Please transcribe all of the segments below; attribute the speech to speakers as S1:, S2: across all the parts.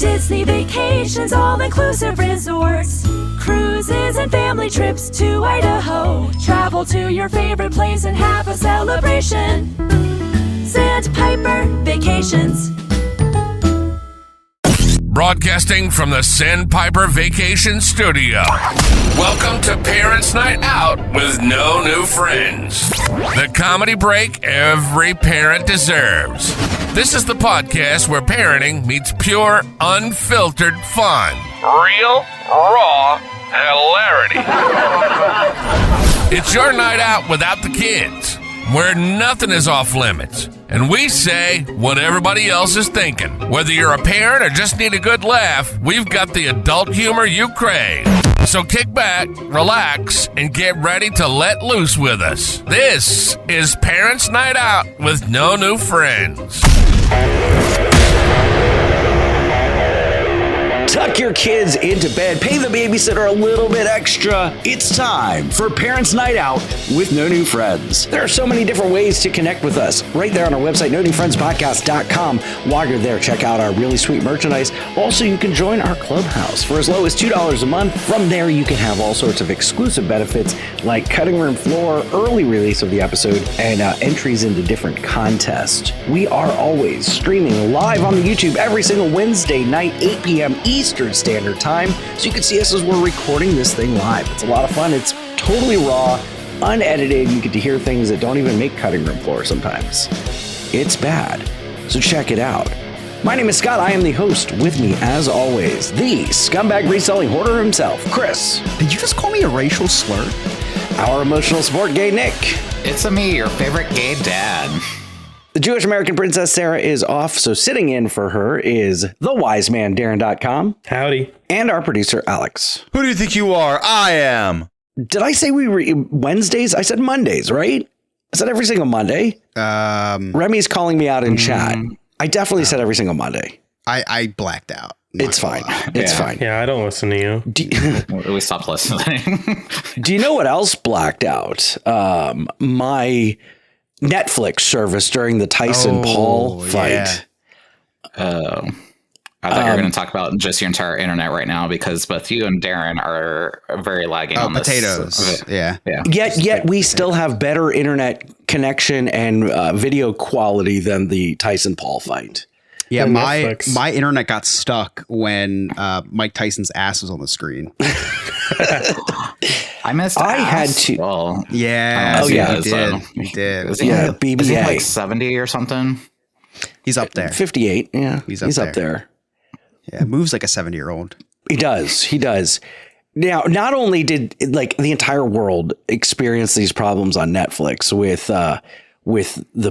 S1: Disney vacations, all-inclusive resorts, cruises and family trips to Idaho. Travel to your favorite place and have a celebration. Sandpiper Vacations.
S2: Broadcasting from the Sandpiper Vacation Studio. Welcome to Parents' Night Out with no new friends. The comedy break every parent deserves. This is the podcast where parenting meets pure, unfiltered fun. Real, raw hilarity. It's your night out without the kids, where nothing is off limits. And we say what everybody else is thinking. Whether you're a parent or just need a good laugh, we've got the adult humor you crave. So kick back, relax, and get ready to let loose with us. This is Parents' Night Out with no new friends.
S3: Tuck your kids into bed, pay the babysitter a little bit extra. It's time for Parents' Night Out with No New Friends. There are so many different ways to connect with us. Right there on our website, nonewfriendspodcast.com. While you're there, check out our really sweet merchandise. Also, you can join our clubhouse for as low as $2 a month. From there, you can have all sorts of exclusive benefits like cutting room floor, early release of the episode, and entries into different contests. We are always streaming live on the YouTube every single Wednesday night, 8 p.m. Eastern Standard Time, so you can see us as we're recording this thing live. It's a lot of fun. It's totally raw, unedited. You get to hear things that don't even make cutting room floor sometimes. It's bad, so check it out. My name is Scott. I am the host. With me, as always, the scumbag reselling hoarder himself, Chris.
S4: Did you just call me a racial slur?
S3: Our emotional support gay, Nick.
S5: It's me, your favorite gay dad.
S3: The Jewish American princess Sarah is off, so sitting in for her is the wise man, Darren.com.
S6: Howdy.
S3: And our producer, Alex.
S4: Who do you think you are? I am.
S3: Did I say we were Wednesdays? I said Mondays, right? I said every single Monday. Remy's calling me out in chat. I definitely said every single Monday.
S4: I blacked out.
S3: It's fine. It's fine.
S6: Yeah, I don't listen to you.
S5: We stopped listening.
S3: Do you know what else blacked out? My Netflix service during the Tyson Paul fight.
S5: I thought you were going to talk about just your entire internet right now because both you and Darren are very lagging on
S4: potatoes.
S5: This.
S4: Yeah.
S3: Yet we still have better internet connection and video quality than the Tyson Paul fight.
S4: Yeah, my internet got stuck when Mike Tyson's ass was on the screen.
S5: I missed.
S3: I had to.
S5: Well,
S4: yeah. You did.
S5: Was he,
S3: Yeah, BBA.
S5: Is he like 70 or something?
S4: He's up there.
S3: 58. Yeah, he's up there.
S4: Yeah, moves like a 70-year-old.
S3: He does. Now, not only did like the entire world experience these problems on Netflix with the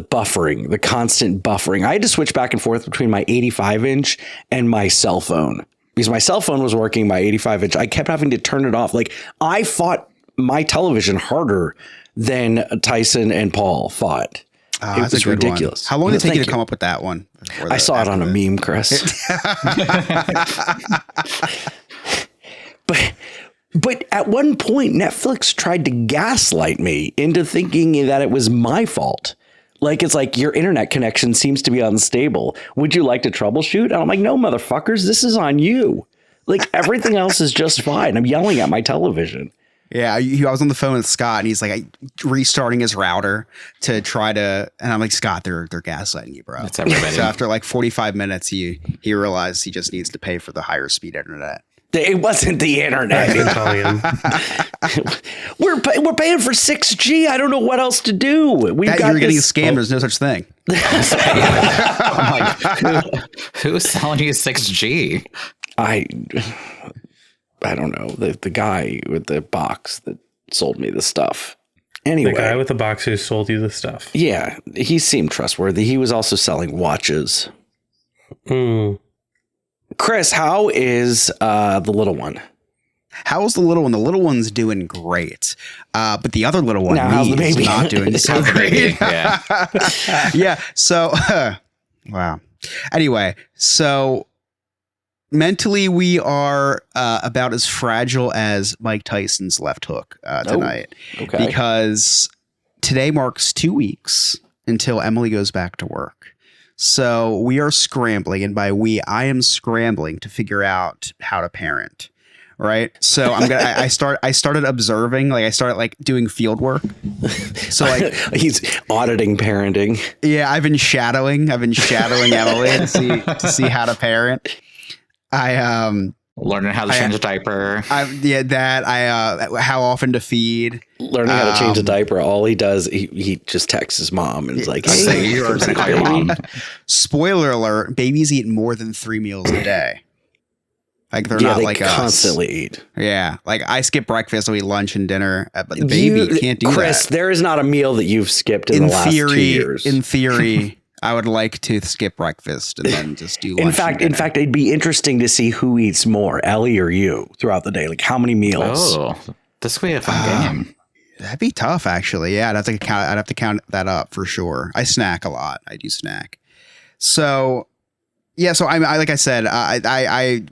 S3: buffering, the constant buffering. I had to switch back and forth between my 85-inch and my cell phone because my cell phone was working, my 85-inch. I kept having to turn it off. Like I fought my television harder than Tyson and Paul fought. It was ridiculous.
S4: How long did it take you to come up with that one?
S3: I saw it on a meme, Chris. But at one point, Netflix tried to gaslight me into thinking that it was my fault. Like, it's like, your internet connection seems to be unstable. Would you like to troubleshoot? And I'm like, no, motherfuckers, this is on you. Like, everything else is just fine. I'm yelling at my television.
S4: Yeah, I was on the phone with Scott, and he's like restarting his router to try to, and I'm like, Scott, they're gaslighting you, bro.
S5: That's everybody.
S4: So after like 45 minutes, he realized he just needs to pay for the higher speed internet.
S3: It wasn't the internet. We're paying for 6G. I don't know what else to do.
S4: You're getting scammed. There's no such thing.
S5: I'm like, who's selling you 6G?
S3: I don't know. The guy with the box that sold me the stuff. Anyway,
S6: the guy with the box who sold you the stuff.
S3: Yeah, he seemed trustworthy. He was also selling watches. Chris, how is the little one?
S4: How's the little one? The little one's doing great. But the other little one,
S3: how's the baby?
S4: Is not doing so great. Yeah. So, wow. Anyway, so mentally we are about as fragile as Mike Tyson's left hook tonight.
S3: Okay.
S4: Because today marks 2 weeks until Emily goes back to work. So we are scrambling, and by we, I am scrambling to figure out how to parent. Right. So I started observing, like I started like doing field work. So like
S7: he's auditing parenting.
S4: Yeah, I've been shadowing Emily to see how to parent.
S5: Learning how to change a diaper.
S4: How often to feed.
S7: Learning how to change a diaper. All he does, he just texts his mom and is like,
S5: "Hey,
S7: hey,
S5: you're going to call your mom."
S4: Spoiler alert: babies eat more than 3 meals a day. Like they're not
S7: they
S4: like
S7: constantly
S4: us.
S7: eat.
S4: Yeah, like I skip breakfast, I eat lunch and dinner, but the baby can't do
S7: Chris,
S4: that.
S7: there is not a meal that you've skipped in the last 2 years.
S4: In theory, I would like to skip breakfast and then just do lunch.
S7: In fact, it'd be interesting to see who eats more, Ellie or you, throughout the day. Like how many meals?
S5: Oh, this could be a fun game.
S4: That'd be tough, actually. Yeah, I'd have to count that up for sure. I snack a lot. I do snack. So. Yeah, so I like I said,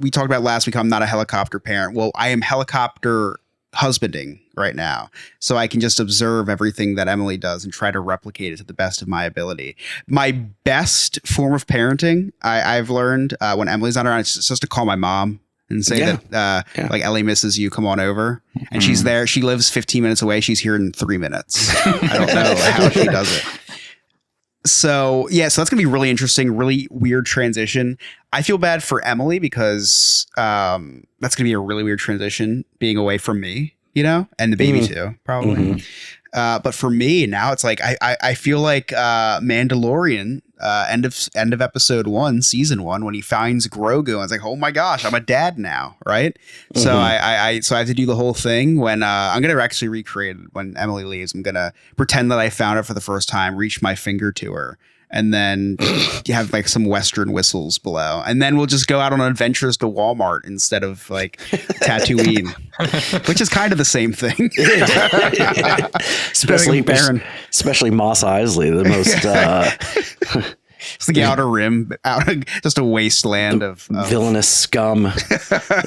S4: we talked about last week. I'm not a helicopter parent. Well, I am helicopter husbanding right now, so I can just observe everything that Emily does and try to replicate it to the best of my ability. My best form of parenting, I've learned when Emily's not around, it's just to call my mom and say that like Ellie misses you, come on over, and she's there. She lives 15 minutes away. She's here in 3 minutes. I don't know how she does it. So that's going to be really interesting, really weird transition. I feel bad for Emily because that's going to be a really weird transition being away from me, and the baby too, probably. Mm-hmm. But for me now, it's like I feel like Mandalorian, end of episode 1, season 1, when he finds Grogu, and it's like, oh my gosh, I'm a dad now, right? Mm-hmm. So I have to do the whole thing when I'm gonna actually recreate it when Emily leaves. I'm gonna pretend that I found her for the first time, reach my finger to her, and then you have like some Western whistles below, and then we'll just go out on adventures to Walmart instead of like Tatooine, which is kind of the same thing.
S7: especially Mos Eisley, the most
S4: it's the outer rim, just a wasteland of
S7: villainous scum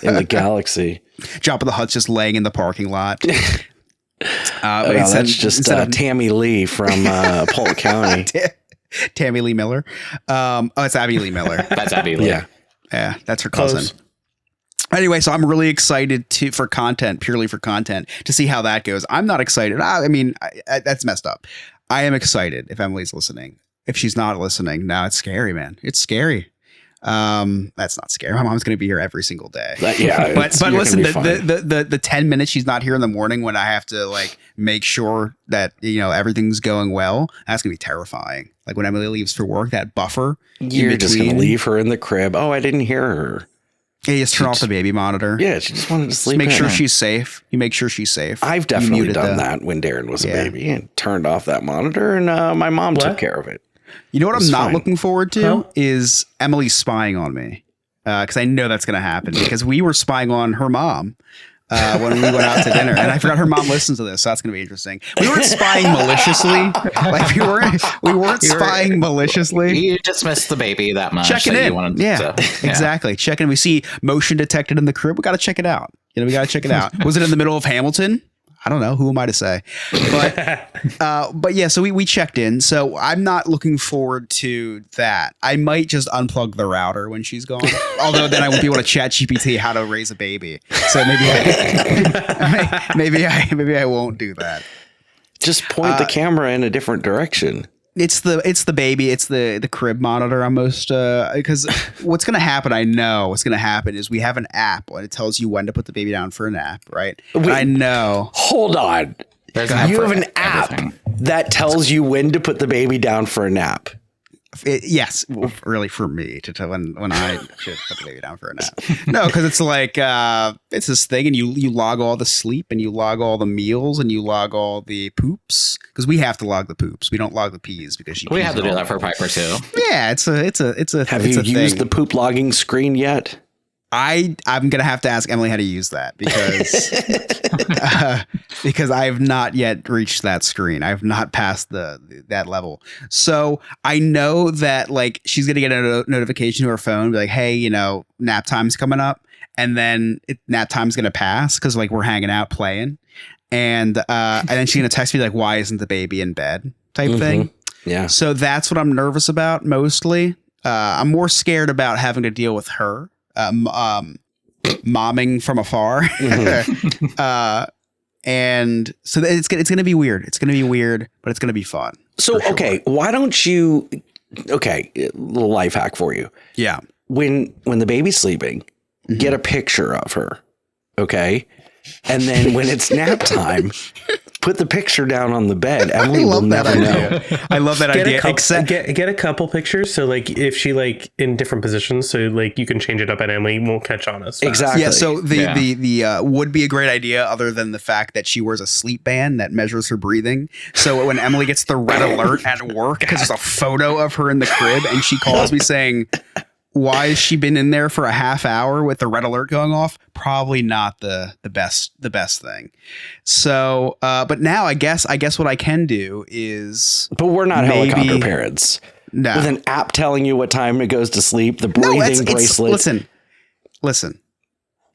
S7: in the galaxy.
S4: Jabba the Hutt's just laying in the parking lot.
S7: That's just Tammy Lee from Polk County.
S4: Tammy Lee Miller. It's Abby Lee Miller.
S5: That's Abby Lee.
S4: Yeah, that's her cousin. Anyway, so I'm really excited purely for content, to see how that goes. I'm not excited. I mean, that's messed up. I am excited if Emily's listening. If she's not listening, now it's scary, man. It's scary. That's not scary. My mom's going to be here every single day. But listen, the 10 minutes she's not here in the morning when I have to like make sure that everything's going well, that's going to be terrifying. Like when Emily leaves for work, that buffer.
S7: You're just going to leave her in the crib. Oh, I didn't hear her.
S4: Yeah, you just turn off the baby monitor.
S7: Yeah, she just wanted to sleep.
S4: Make sure she's safe. You make sure she's safe.
S7: I've definitely done that when Darren was a baby and turned off that monitor, and my mom took care of it.
S4: You know what I'm not looking forward to is Emily spying on me, because I know that's going to happen, because we were spying on her mom when we went out to dinner, and I forgot her mom listens to this, so that's going to be interesting. We weren't spying maliciously, like we weren't spying maliciously.
S5: You just missed the baby that much.
S4: Checking in, exactly. Checking. We see motion detected in the crib. We got to check it out. We got to check it out. Was it in the middle of Hamilton? I don't know. Who am I to say? But yeah, so we checked in. So I'm not looking forward to that. I might just unplug the router when she's gone. Although then I won't be able to chat GPT how to raise a baby. So maybe I won't do that.
S7: Just point the camera in a different direction.
S4: It's the baby. It's the crib monitor almost, because what's going to happen, I know what's going to happen is we have an app and it tells you when to put the baby down for a nap, right?
S7: Wait,
S4: I know.
S7: Hold on. You have an app that tells you when to put the baby down for a nap.
S4: Yes, really for me to tell when I should put the baby down for a nap. No, because it's like it's this thing, and you log all the sleep, and you log all the meals, and you log all the poops, because we have to log the poops. We don't log the pees because
S5: we have to do that for Piper too.
S4: Yeah, it's a.
S7: Have you used the poop logging screen yet?
S4: I'm gonna have to ask Emily how to use that because I have not yet reached that screen. I have not passed that level. So I know that like she's gonna get a notification to her phone, be like, hey, nap time's coming up, and then nap time's gonna pass because like we're hanging out playing, and then she's gonna text me like, why isn't the baby in bed type thing.
S7: Yeah.
S4: So that's what I'm nervous about mostly. I'm more scared about having to deal with her, momming from afar. And so it's going to be weird. It's going to be weird, but it's going to be fun.
S7: So, okay, why don't you, a little life hack for you.
S4: Yeah.
S7: When the baby's sleeping, get a picture of her. Okay. And then when it's nap time, put the picture down on the bed. Emily will never know.
S4: I love that idea.
S6: Get a couple pictures. So like if she like in different positions, so like you can change it up and Emily won't catch on us.
S7: Exactly.
S4: Yeah. So the would be a great idea other than the fact that she wears a sleep band that measures her breathing. So when Emily gets the red alert at work, because there's a photo of her in the crib and she calls me saying, why has she been in there for a half hour with the red alert going off? Probably not the best thing. So, but now I guess what I can do is.
S7: But we're not helicopter parents.
S4: No.
S7: With an app telling you what time it goes to sleep, the breathing bracelet.
S4: Listen.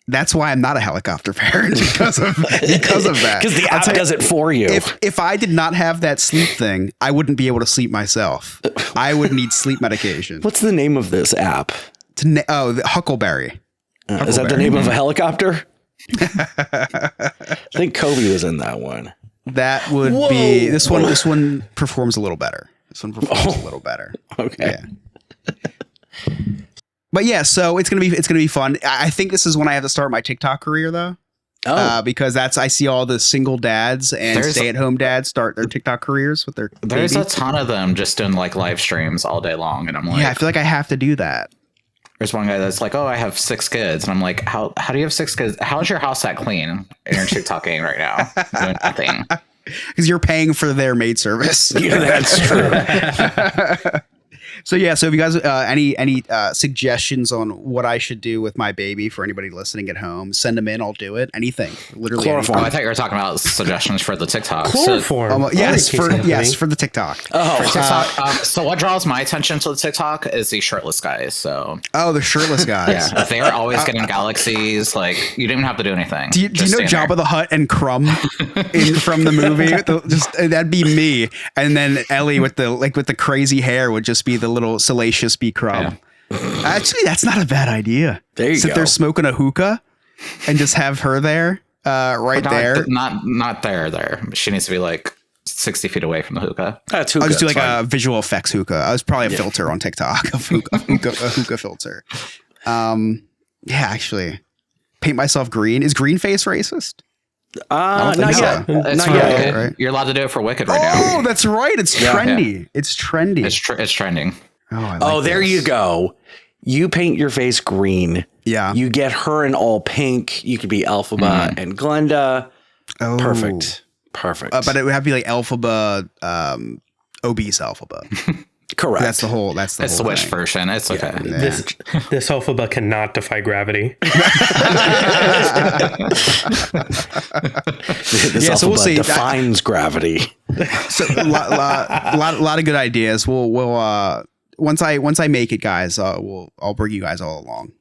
S4: That's why I'm not a helicopter parent because of that.
S7: Because the app does it for you.
S4: If I did not have that sleep thing, I wouldn't be able to sleep myself. I would need sleep medication.
S7: What's the name of this app?
S4: The Huckleberry.
S7: Is that the name of a helicopter? I think Kobe was in that one.
S4: That would be this one. This one performs a little better. A little better.
S7: Okay.
S4: Yeah. But yeah, so it's gonna be fun. I think this is when I have to start my TikTok career though. Because I see all the single dads and stay-at-home dads start their TikTok careers with their
S5: There's
S4: babies.
S5: a ton of them just doing like live streams all day long, and I'm like,
S4: yeah, I feel like I have to do that.
S5: There's one guy that's like, oh, I have 6 kids, and I'm like, how do you have 6 kids? How's your house that clean? And you're TikToking right now, doing nothing.
S4: Because you're paying for their maid service.
S7: Yeah, that's true.
S4: So yeah, so if you guys any suggestions on what I should do with my baby for anybody listening at home, send them in. I'll do it. Anything, literally.
S7: Chloroform.
S5: Oh, I thought you were talking about suggestions for the TikTok.
S6: Chloroform.
S4: Yes, for the TikTok.
S5: For TikTok. So what draws my attention to the TikTok is the shirtless guys. So
S4: the shirtless guys.
S5: yeah, they're always getting galaxies. Like you don't even have to do anything.
S4: Do you know Jabba the Hutt and Crumb from the movie? That'd be me, and then Ellie with the crazy hair would just be the little salacious bee Crumb. Yeah. Actually, that's not a bad idea.
S7: There you
S4: Sit
S7: go.
S4: there smoking a hookah and just have her there, there.
S5: Not there. She needs to be like 60 feet away from the hookah.
S7: That's hookah.
S4: I'll just do like a visual effects hookah. I was probably a filter on TikTok of a hookah filter. Actually, paint myself green. Is green face racist?
S7: Not yet.
S5: Not yet. Right? You're allowed to do it for Wicked right now.
S4: Oh, that's right. It's trendy. Yeah. It's trendy.
S5: It's trending.
S7: There you go. You paint your face green.
S4: Yeah.
S7: You get her in all pink. You could be Elphaba and Glenda.
S4: Oh.
S7: Perfect.
S4: But it would have to be like Elphaba, obese Elphaba.
S7: Correct.
S4: That's the whole
S5: Switch
S4: thing.
S5: version. It's okay.
S4: Yeah.
S6: This Elphaba cannot defy gravity.
S7: So we'll see. Defines gravity.
S4: So a lot of good ideas. We'll once I make it, guys, I'll bring you guys all along.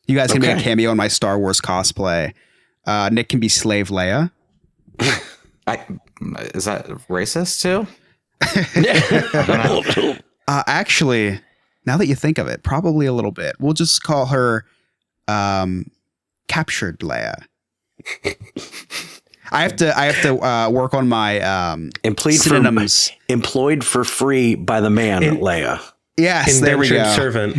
S4: You guys can make a cameo in my Star Wars cosplay. Nick can be Slave Leia.
S5: Is that racist too?
S4: Actually, now that you think of it, probably a little bit. We'll just call her Captured Leia. I have to work on my synonyms.
S7: Employed for free by the man, Leia.
S4: Yes, there we go.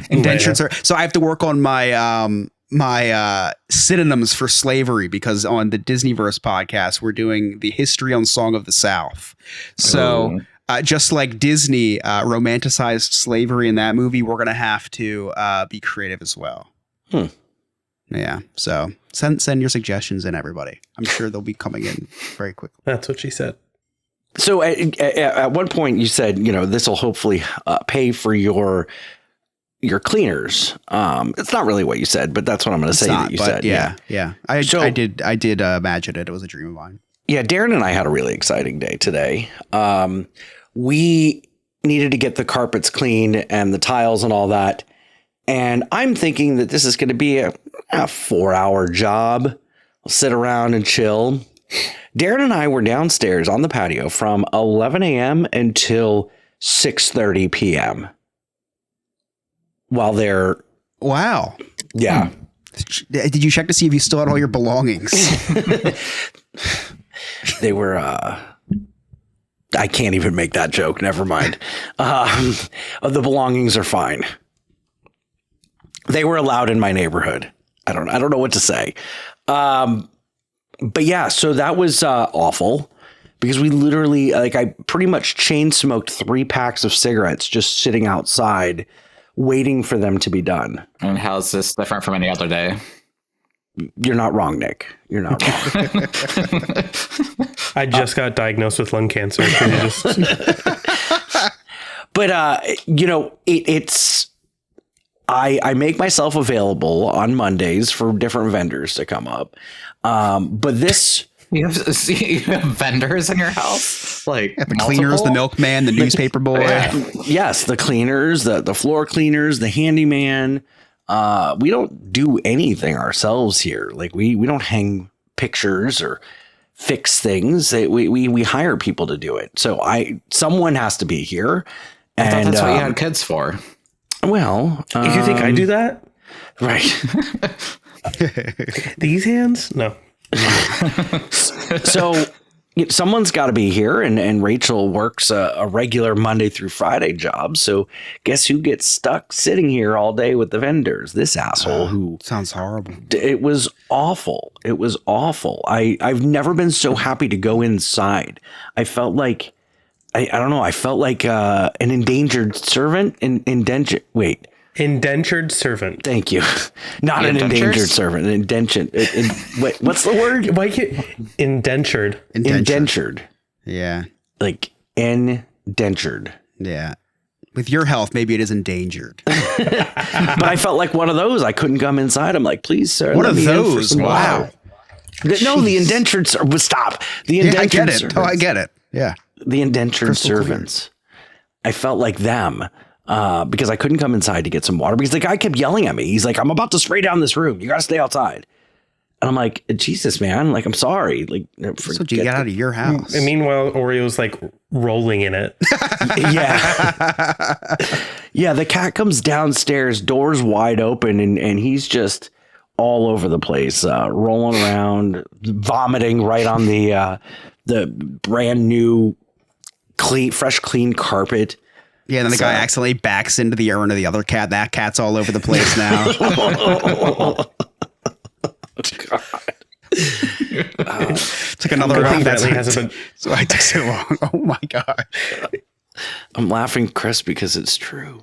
S6: Indentured
S4: servant. So I have to work on my my synonyms for slavery, because on the Disneyverse podcast we're doing the history on Song of the South. So. Just like Disney romanticized slavery in that movie, we're going to have to be creative as well. Yeah. So send your suggestions in, everybody. I'm sure they'll be coming in very quickly.
S6: That's what she said.
S7: So at one point you said, this will hopefully pay for your cleaners. It's not really what you said, but that's what I'm going to say that you said.
S4: Yeah. I did imagine it. It was a dream of mine.
S7: Yeah. Darren and I had a really exciting day today. We needed to get the carpets cleaned and the tiles and all that. And I'm thinking that this is going to be a 4-hour job. I'll sit around and chill. Darren and I were downstairs on the patio from 11 a.m. until 6:30 p.m. While they're
S4: Wow.
S7: yeah.
S4: Did you check to see if you still had all your belongings?
S7: They were I can't even make that joke. Never mind. The belongings are fine. They were allowed in my neighborhood. I don't know what to say. But yeah, so that was awful because we literally, like, I pretty much chain smoked 3 packs of cigarettes just sitting outside waiting for them to be done.
S5: And how's this different from any other day?
S7: You're not wrong, Nick. You're not wrong.
S6: I just got diagnosed with lung cancer. Can you just...
S7: But, you know, it's, I make myself available on Mondays for different vendors to come up. But this...
S5: You have vendors in your house? Like
S4: The cleaners, the milkman, the newspaper boy.
S7: Yes, the cleaners, the floor cleaners, the handyman. We don't do anything ourselves here. Like we don't hang pictures or fix things. We hire people to do it. So someone has to be here.
S5: I thought
S7: And
S5: that's what you had kids for.
S7: well,
S6: You think I do that?
S7: right.
S6: These hands? No.
S7: So someone's got to be here, and Rachel works a regular Monday through Friday job. So guess who gets stuck sitting here all day with the vendors? This asshole who
S4: Sounds horrible.
S7: it was awful. It was awful. I've never been so happy to go inside. I felt like I don't know. I felt like an endangered servant.
S6: Indentured servant.
S7: Thank you. Not an
S5: Indentures?
S7: endangered servant. An indentured. Wait, what's the word?
S6: Why can't indentured?
S7: Indentured.
S4: Yeah.
S7: Like indentured.
S4: Yeah. With your health, maybe it is endangered.
S7: But I felt like one of those. I couldn't come inside. I'm like, please, sir.
S4: One
S7: let
S4: of
S7: me in for
S4: those?
S7: some
S4: Wow.
S7: water. No, the indentured. Stop. The
S4: Yeah, I
S7: indentured.
S4: get it.
S7: servants.
S4: Oh, I get it. Yeah.
S7: The indentured
S4: Crystal clear.
S7: servants. I felt like them because I couldn't come inside to get some water because the guy kept yelling at me. He's like, I'm about to spray down this room. You got to stay outside. And I'm like, Jesus, man. Like, I'm sorry. Like,
S4: That's what you get out of your house.
S6: And meanwhile, Oreo's like rolling in it.
S7: Yeah. Yeah. The cat comes downstairs, doors wide open, and he's just all over the place, rolling around, vomiting right on the brand new, fresh, clean carpet.
S4: Yeah, and then the guy accidentally backs into the urn of the other cat. That cat's all over the place now. It's like another
S6: Good thing
S4: that's
S6: Bentley hasn't been.
S4: so I took so long. Oh my god.
S7: I'm laughing, Chris, because it's true.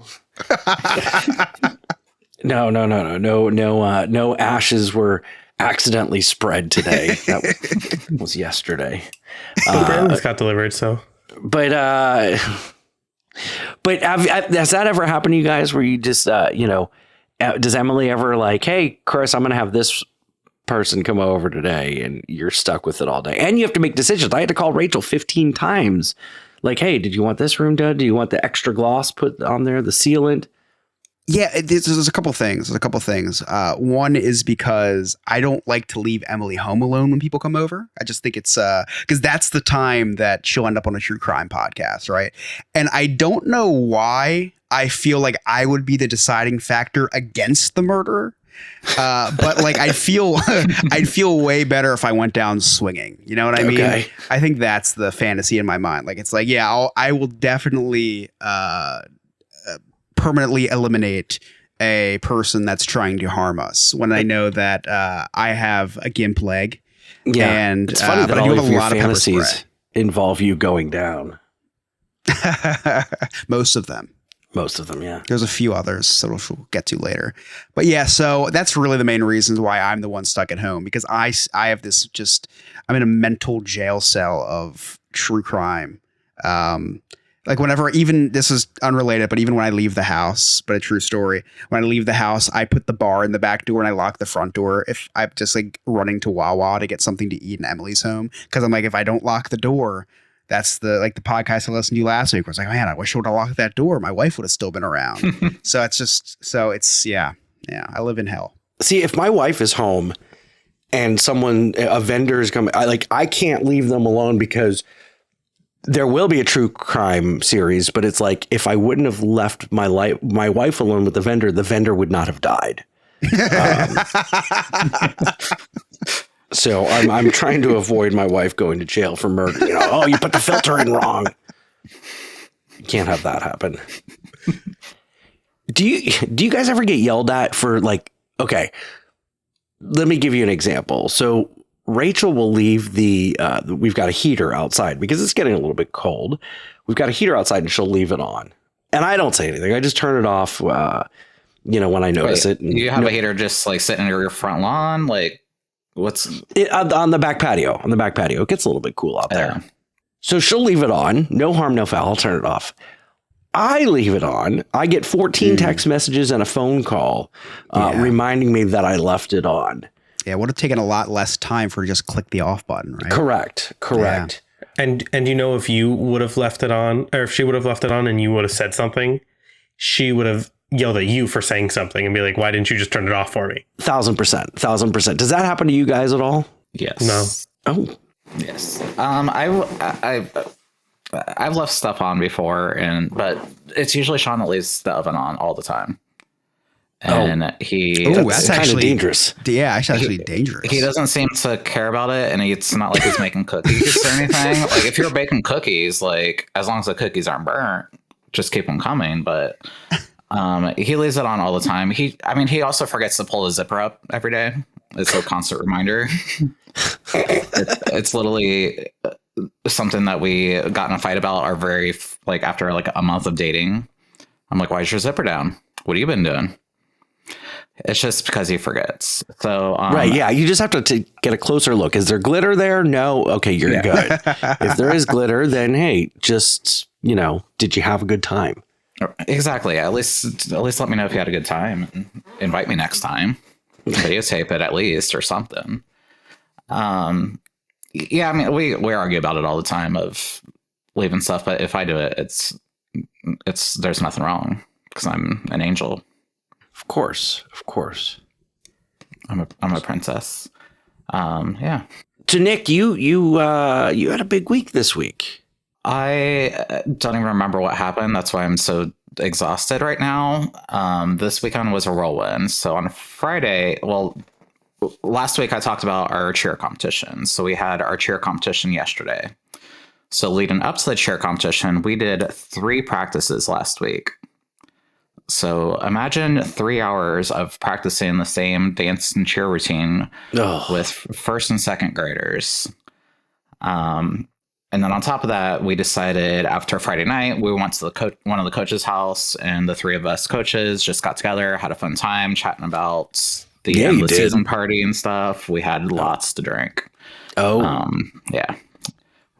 S7: No ashes were accidentally spread today. That was yesterday.
S6: Brandon's got delivered, so.
S7: But has that ever happened to you guys where you just, does Emily ever like, hey, Chris, I'm going to have this person come over today, and you're stuck with it all day and you have to make decisions? I had to call Rachel 15 times. Like, hey, did you want this room done? Do you want the extra gloss put on there? The sealant?
S4: Yeah, there's a couple things. One is because I don't like to leave Emily home alone when people come over. I just think it's because that's the time that she'll end up on a true crime podcast, right? And I don't know why I feel like I would be the deciding factor against the murderer. But like I'd feel way better if I went down swinging. You know what I mean?
S7: Okay.
S4: I think that's the fantasy in my mind. Like it's like, yeah, I will definitely permanently eliminate a person that's trying to harm us when I know that I have a gimp leg.
S7: Yeah.
S4: And
S7: it's funny that
S4: but I
S7: all
S4: do have
S7: of
S4: a
S7: your
S4: lot of pepper
S7: fantasies involve you going down.
S4: spray. Most of them.
S7: Most of them, yeah.
S4: There's a few others that we'll get to later. But yeah, so that's really the main reasons why I'm the one stuck at home, because I have this I'm in a mental jail cell of true crime. Like whenever, even this is unrelated, but even when I leave the house, but a true story, when I leave the house, I put the bar in the back door and I lock the front door. If I'm just like running to Wawa to get something to eat in Emily's home, because I'm like, if I don't lock the door, that's the podcast I listened to last week. I was like, man, I wish I would have locked that door. My wife would have still been around. So it's yeah, I live in hell.
S7: See, if my wife is home and a vendor is coming, I can't leave them alone because there will be a true crime series, but it's like, if I wouldn't have left my wife alone with the vendor would not have died. So I'm trying to avoid my wife going to jail for murder. Oh, you put the filter in wrong. You can't have that happen. Do you guys ever get yelled at for okay, let me give you an example. So Rachel will leave we've got a heater outside because it's getting a little bit cold. We've got a heater outside and she'll leave it on. And I don't say anything. I just turn it off, when I notice it. And,
S5: you have a heater just sitting near your front lawn? What's
S7: it, on the back patio? On the back patio. It gets a little bit cool out there. So she'll leave it on. No harm, no foul. I'll turn it off. I leave it on. I get 14 text messages and a phone call reminding me that I left it on.
S4: Yeah, it would have taken a lot less time for just click the off button, right?
S7: Correct.
S4: Yeah.
S6: And if you would have left it on, or if she would have left it on and you would have said something, she would have yelled at you for saying something and be like, why didn't you just turn it off for me?
S7: 1,000%. Does that happen to you guys at all?
S5: Yes.
S6: No.
S7: Oh,
S5: yes. I've left stuff on before, but it's usually Sean that leaves the oven on all the time. And
S4: that's
S7: kind
S4: actually
S7: of dangerous.
S4: Yeah, it's actually dangerous.
S5: He doesn't seem to care about it, and it's not like he's making cookies or anything. If you're baking cookies, as long as the cookies aren't burnt, just keep them coming. But he leaves it on all the time. He also forgets to pull the zipper up every day. It's a constant reminder. It's literally something that we got in a fight about after a month of dating. I'm like, why is your zipper down? What have you been doing? It's just because he forgets. So
S7: right, yeah, you just have to get a closer look. Is there glitter there? No. Okay, you're good. If there is glitter, then hey, just did you have a good time?
S5: Exactly. At least let me know if you had a good time. And invite me next time. Videotape it at least or something. Yeah, we argue about it all the time of leaving stuff, but if I do it, it's there's nothing wrong because I'm an angel.
S7: Of course.
S5: I'm a princess. Yeah.
S7: So Nick, you had a big week this week.
S5: I don't even remember what happened. That's why I'm so exhausted right now. This weekend was a whirlwind. So on Friday, last week I talked about our cheer competition. So we had our cheer competition yesterday. So leading up to the cheer competition, we did 3 practices last week. So imagine 3 hours of practicing the same dance and cheer routine with first and second graders. And then on top of that, we decided after Friday night, we went to one of the coaches' house, and the 3 of us coaches just got together, had a fun time chatting about the end of the season party and stuff. We had lots to drink. Yeah.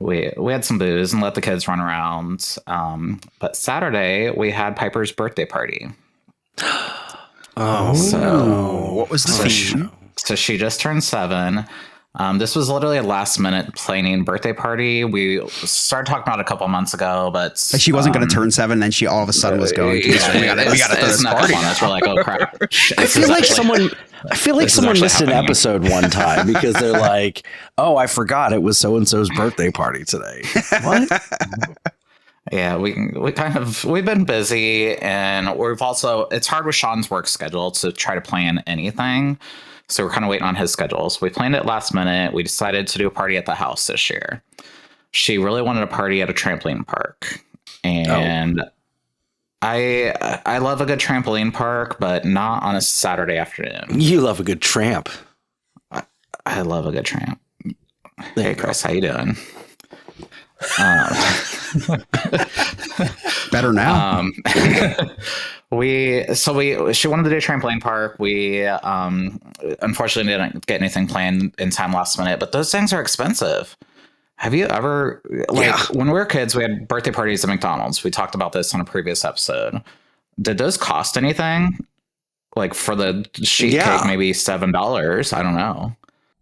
S5: We had some booze and let the kids run around. But Saturday we had Piper's birthday party.
S4: What was the theme?
S5: So she just turned 7. This was literally a last minute planning birthday party. We started talking about it a couple of months ago, but
S4: she wasn't going to turn 7. Then she all of a sudden was going. We got to throw this party.
S5: We're like, oh crap!
S7: I feel like someone missed an episode one time because they're like, "Oh, I forgot it was so and so's birthday party today." What?
S5: Yeah, we've been busy, and it's hard with Sean's work schedule to try to plan anything. So we're kind of waiting on his schedule. So we planned it last minute. We decided to do a party at the house this year. She really wanted a party at a trampoline park. And I love a good trampoline park, but not on a Saturday afternoon.
S7: You love a good tramp.
S5: I love a good tramp. Hey, Chris, how you doing?
S4: Better now.
S5: She wanted to do a trampoline park. We unfortunately didn't get anything planned in time last minute, but those things are expensive. Have you ever when we were kids, we had birthday parties at McDonald's. We talked about this on a previous episode. Did those cost anything? For the sheet cake, maybe $7. I don't know.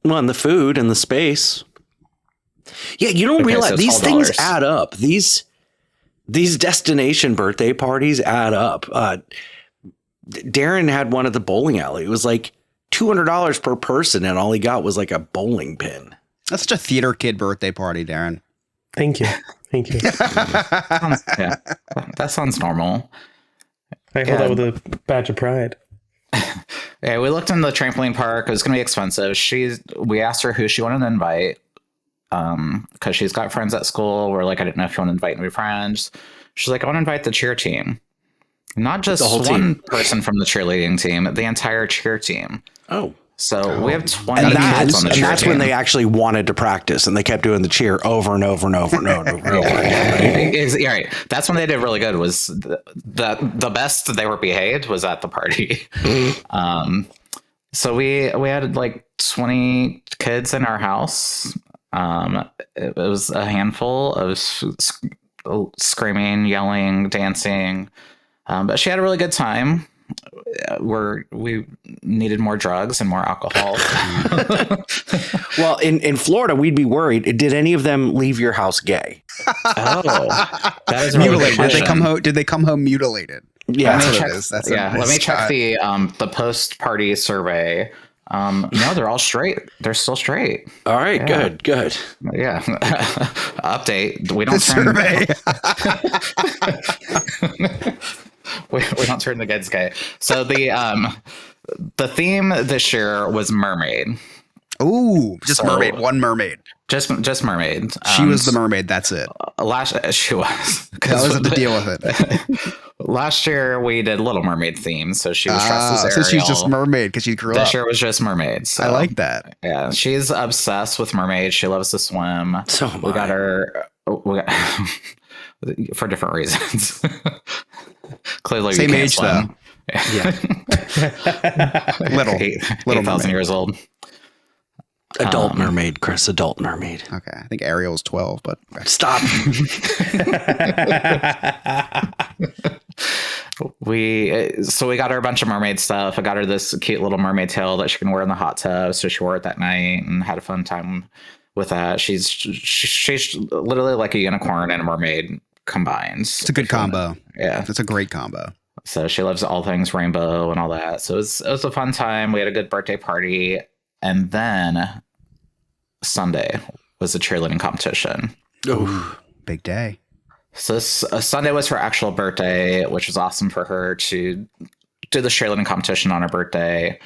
S7: Well, and the food and the space. Yeah, you don't realize these things add up. These destination birthday parties add up. Darren had one at the bowling alley. It was like $200 per person, and all he got was like a bowling pin.
S4: That's such a theater kid birthday party, Darren.
S6: Thank you. Thank you.
S5: Yeah, that sounds normal.
S6: I hold that with a badge of pride.
S5: Yeah, we looked in the trampoline park. It was going to be expensive. We asked her who she wanted to invite, because she's got friends at school. We're like, I didn't know if you want to invite new friends. She's like, I want to invite the cheer team, not just
S7: The whole
S5: one
S7: team.
S5: person from the cheerleading team, the entire cheer team.
S7: Oh.
S5: So we have 20
S7: And
S5: kids on the cheer
S7: that's
S5: team.
S7: when they actually wanted to practice, and they kept doing the cheer over and over and over and over and over again.
S5: Yeah, right. That's when they did really good. Was the best they were behaved was at the party. So we had like 20 kids in our house. It was a handful of screaming, yelling, dancing, but she had a really good time. We needed more drugs and more alcohol.
S7: Well, in Florida, we'd be worried. Did any of them leave your house gay?
S5: Oh, that is a really good
S4: Mutilated. Did they
S5: question.
S4: come home? Did they come home mutilated?
S7: Yeah,
S4: That's
S5: Let me
S4: what
S5: check-
S4: it is. That's
S5: let me check the post-party survey. No, they're all straight. They're still straight.
S7: all right, good.
S5: Yeah. Update. We don't turn we don't turn the kids gay. So the theme this year was mermaid.
S4: Ooh, just
S5: So-
S4: mermaid. One mermaid.
S5: Just mermaid.
S4: She was the mermaid. That's it.
S5: She was.
S4: That was the deal with it.
S5: Last year we did Little Mermaid theme, so she was dressed as
S4: So
S5: Ariel.
S4: she's just mermaid because she grew up.
S5: This year was just mermaids. So.
S4: I like that.
S5: Yeah, she's obsessed with mermaids. She loves to swim.
S7: So am
S5: we
S7: I.
S5: got her for different reasons. Clearly,
S4: Same
S5: you can't
S4: age,
S5: swim.
S4: Yeah. Little
S5: 8,000
S4: mermaid.
S5: years old.
S7: Adult mermaid, Chris. Adult mermaid.
S4: Okay, I think Ariel's 12, but
S7: Stop.
S5: We got her a bunch of mermaid stuff. I got her this cute little mermaid tail that she can wear in the hot tub. So she wore it that night and had a fun time with that. She's literally like a unicorn and a mermaid combined.
S4: it's a good combo.
S5: Yeah.
S4: It's a great combo.
S5: So she loves all things rainbow and all that. So it was a fun time. We had a good birthday party. And then Sunday was a cheerleading competition.
S4: Ooh, big day.
S5: So this Sunday was her actual birthday, which was awesome for her to do the cheerleading competition on her birthday.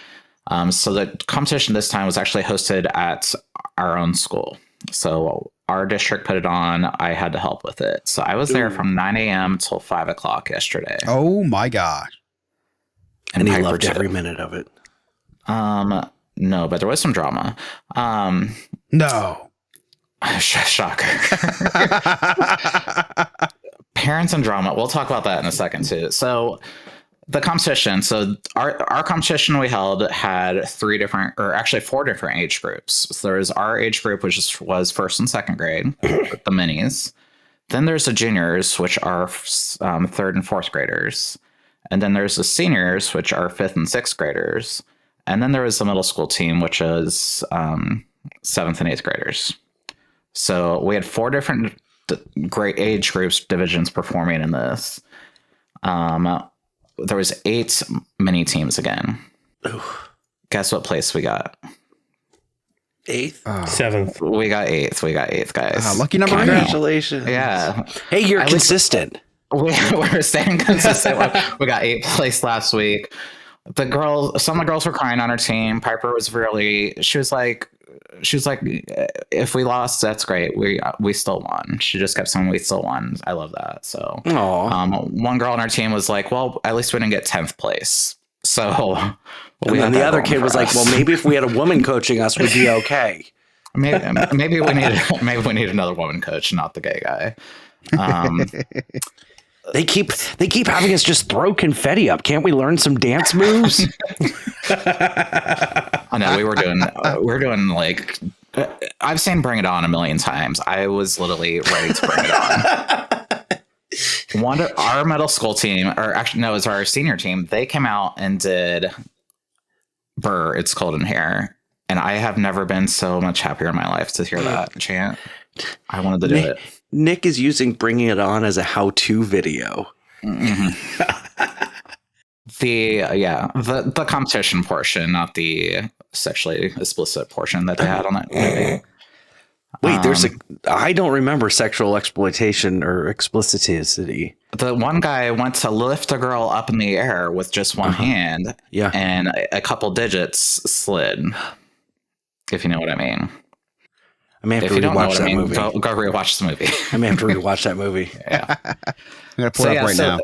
S5: So the competition this time was actually hosted at our own school. So our district put it on. I had to help with it. So I was there from 9 a.m. till 5 o'clock yesterday.
S4: Oh my gosh.
S7: And he
S5: Piper
S7: loved
S5: too.
S7: every minute of it.
S5: No, but there was some drama.
S4: No.
S5: Shocker. Parents and drama. We'll talk about that in a second too. So the competition. So our competition we held had four different age groups. So there was our age group, which was first and second grade, the minis. Then there's the juniors, which are third and fourth graders. And then there's the seniors, which are fifth and sixth graders. And then there was the middle school team, which is seventh and eighth graders. So we had four different great age groups, divisions performing in this. There was 8 mini teams again. Ooh. Guess what place we got?
S7: 8th.
S6: 7th.
S5: We got 8th. We got 8th, guys.
S4: Lucky number 8.
S7: Congratulations.
S5: Yeah.
S7: Hey, you're consistent.
S5: We were staying consistent. We got 8th place last week. Some of the girls were crying on her team. Piper was she was like, if we lost, that's great. We still won. She just kept saying we still won. I love that. So, one girl on our team was like, well, at least we didn't get 10th place. So,
S7: and then the other kid was like, well, maybe if we had a woman coaching us, we'd be okay.
S5: maybe we need another woman coach, not the gay guy.
S7: They keep having us just throw confetti up. Can't we learn some dance moves?
S5: I know we were doing like I've seen Bring It On a million times. I was literally ready to bring it on. Our middle school team, or actually no, it was our senior team. They came out and did "Burr, It's Cold in Here," and I have never been so much happier in my life to hear that chant. I wanted to do it.
S7: Nick is using Bringing It On as a how-to video.
S5: Mm-hmm. The competition portion, not the sexually explicit portion that they had on that movie.
S7: Wait, I don't remember sexual exploitation or explicitity.
S5: The one guy went to lift a girl up in the air with just one hand.
S7: Yeah.
S5: And a couple digits slid. If you know what I mean.
S7: I may have to rewatch that movie.
S5: Go rewatch the movie.
S7: I may have to rewatch that movie.
S5: Yeah.
S4: I'm going to pull it up right now.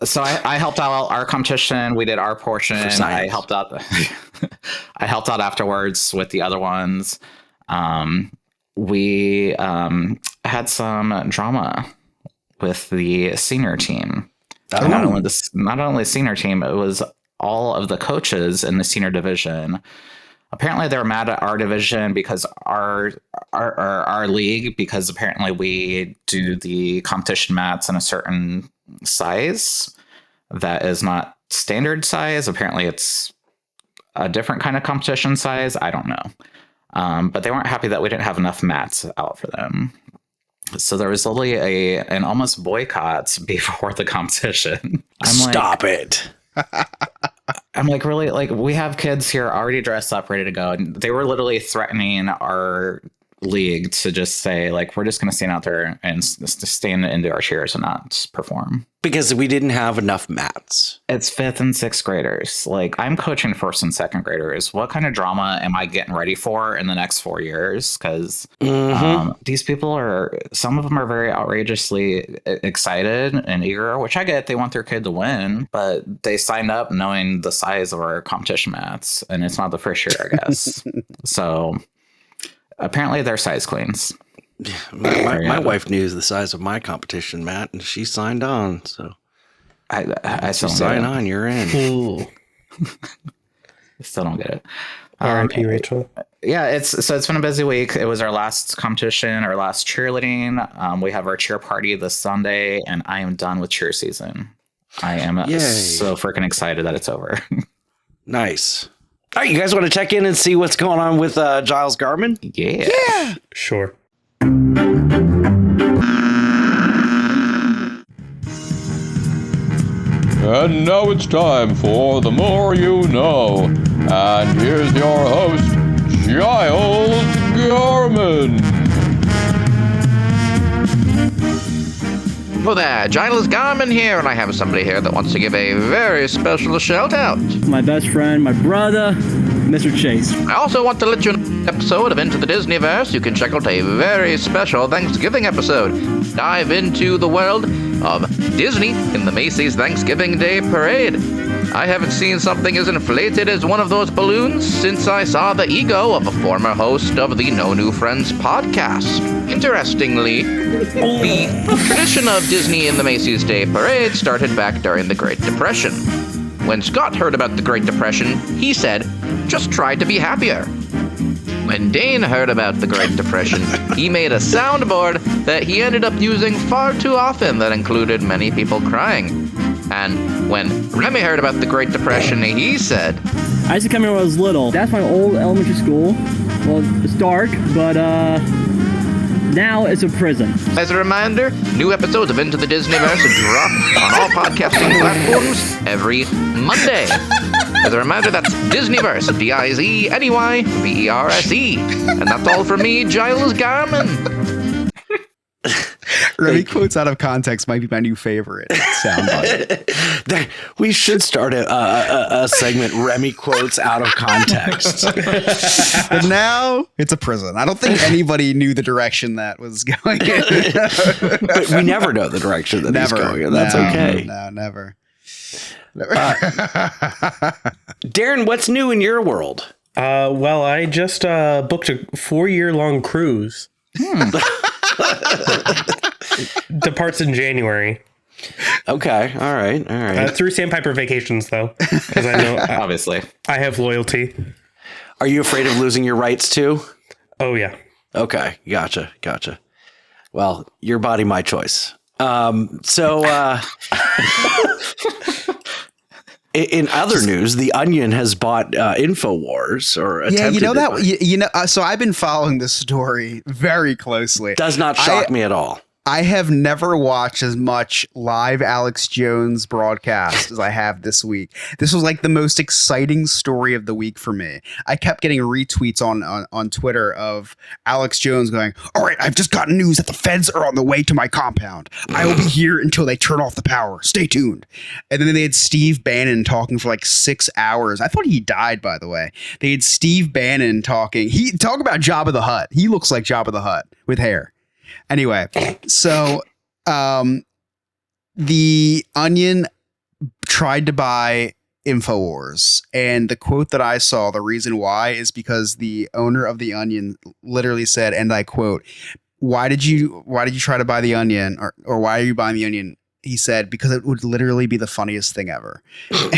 S5: So I helped out our competition. We did our portion. I helped out. I helped out afterwards with the other ones. We had some drama with the senior team.
S7: Oh.
S5: Not only the senior team, it was all of the coaches in the senior division. Apparently, they were mad at our division because our league, because apparently we do the competition mats in a certain size that is not standard size. Apparently, it's a different kind of competition size. I don't know. But they weren't happy that we didn't have enough mats out for them. So there was literally an almost boycott before the competition.
S7: Stop it.
S5: I'm like, really? Like, we have kids here already dressed up, ready to go. And they were literally threatening our league to just say, like, we're just going to stand out there and stand into our chairs and not perform.
S7: Because we didn't have enough mats.
S5: It's 5th and 6th graders. Like, I'm coaching 1st and 2nd graders. What kind of drama am I getting ready for in the next 4 years? Because these people some of them are very outrageously excited and eager, which I get. They want their kid to win, but they signed up knowing the size of our competition mats, and it's not the first year, I guess. So apparently they're size queens.
S7: My wife knew the size of my competition mat, and she signed on. So
S5: I still don't
S7: sign
S5: get it.
S7: on, you're in.
S5: I still don't get it.
S6: R.I.P. Rachel.
S5: Yeah, it's been a busy week. It was our last competition, our last cheerleading. We have our cheer party this Sunday, and I am done with cheer season. I am so freaking excited that it's over.
S7: Nice. All right, you guys want to check in and see what's going on with Giles Garman?
S5: Yeah.
S6: Sure.
S8: And now it's time for The More You Know. And here's your host, Giles Garman.
S9: Hello there, Giles Garman here, and I have somebody here that wants to give a very special shout-out.
S10: My best friend, my brother, Mr. Chase.
S9: I also want to let you know in an episode of Into the Disneyverse, you can check out a very special Thanksgiving episode. Dive into the world of Disney in the Macy's Thanksgiving Day Parade. I haven't seen something as inflated as one of those balloons since I saw the ego of a former host of the No New Friends podcast. Interestingly, the tradition of Disney in the Macy's Day Parade started back during the Great Depression. When Scott heard about the Great Depression, he said, "Just try to be happier." When Dane heard about the Great Depression, he made a soundboard that he ended up using far too often that included many people crying. And when Remy heard about the Great Depression, he said,
S10: I used to come here when I was little. That's my old elementary school. Well, it's dark, but now it's a prison.
S9: As a reminder, new episodes of Into the Disneyverse drop on all podcasting platforms every Monday. As a reminder, that's Disneyverse, DIZNEYVERSE. And that's all from me, Giles Garman.
S4: Remy quotes out of context might be my new favorite soundbite.
S7: We should start a segment, Remy quotes out of context.
S4: But now it's a prison. I don't think anybody knew the direction that was going in.
S7: But we never know the direction that he's going in. That's okay.
S4: No, never.
S7: Darren, what's new in your world?
S6: Well, I just booked a 4-year-long cruise. Departs in January.
S7: Okay, all right.
S6: Through Sandpiper Vacations, though, because I know
S5: Obviously. I
S6: have loyalty.
S7: Are you afraid of losing your rights too?
S6: Oh yeah.
S7: Okay, gotcha. Well, your body, my choice. In other news, The Onion has bought InfoWars, or attempted
S4: that. So I've been following this story very closely.
S7: Does not shock me at all.
S4: I have never watched as much live Alex Jones broadcast as I have this week. This was like the most exciting story of the week for me. I kept getting retweets on Twitter of Alex Jones going, "All right, I've just gotten news that the feds are on the way to my compound. I will be here until they turn off the power. Stay tuned." And then they had Steve Bannon talking for like 6 hours. I thought he died, by the way. They had Steve Bannon talking. Talk about Jabba the Hutt. He looks like Jabba the Hutt with hair. Anyway, so the Onion tried to buy InfoWars, and the quote that I saw, the reason why is because the owner of the Onion literally said, and I quote, why did you try to buy the Onion, or why are you buying the Onion? He said, because it would literally be the funniest thing ever.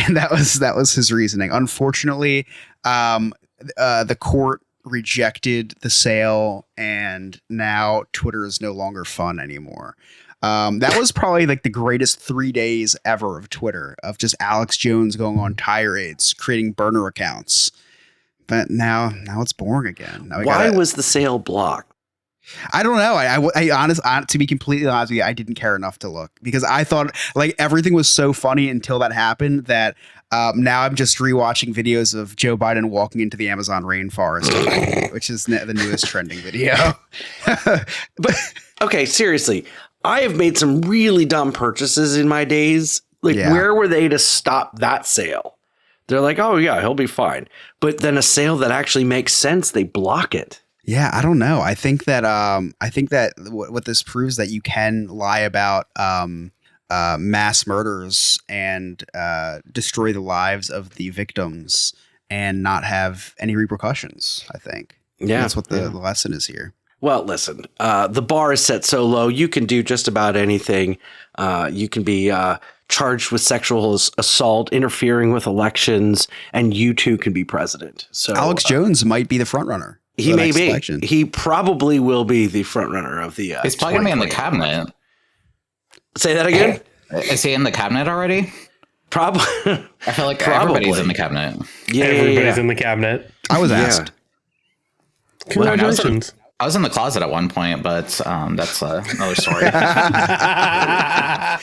S4: And that was his reasoning. Unfortunately, the court rejected the sale, and now Twitter is no longer fun anymore. That was probably like the greatest 3 days ever of Twitter, of just Alex Jones going on tirades, creating burner accounts. But now it's boring again.
S7: Why was the sale blocked?
S4: I don't know. I honestly, to be completely honest with you, I didn't care enough to look, because I thought like everything was so funny until that happened that now I'm just rewatching videos of Joe Biden walking into the Amazon rainforest, which is the newest trending video.
S7: But okay, seriously, I have made some really dumb purchases in my days. Like, where were they to stop that sale? They're like, oh yeah, he'll be fine. But then a sale that actually makes sense, they block it.
S4: Yeah, I don't know. I think that what this proves that you can lie about mass murders and destroy the lives of the victims and not have any repercussions. I think. Yeah, that's what the lesson is here.
S7: Well, listen, the bar is set so low. You can do just about anything. You can be charged with sexual assault, interfering with elections, and you too can be president. So
S4: Alex Jones might be the front runner.
S7: He may be. Election. He probably will be the front runner of the.
S5: He's probably gonna be in the cabinet.
S7: Say that again.
S5: Is he in the cabinet already?
S7: Probably.
S5: I feel like everybody's in the cabinet.
S6: Yeah, everybody's in the cabinet.
S4: I was asked.
S6: Congratulations.
S5: I was in the closet at one point, but that's another story.
S4: Yeah,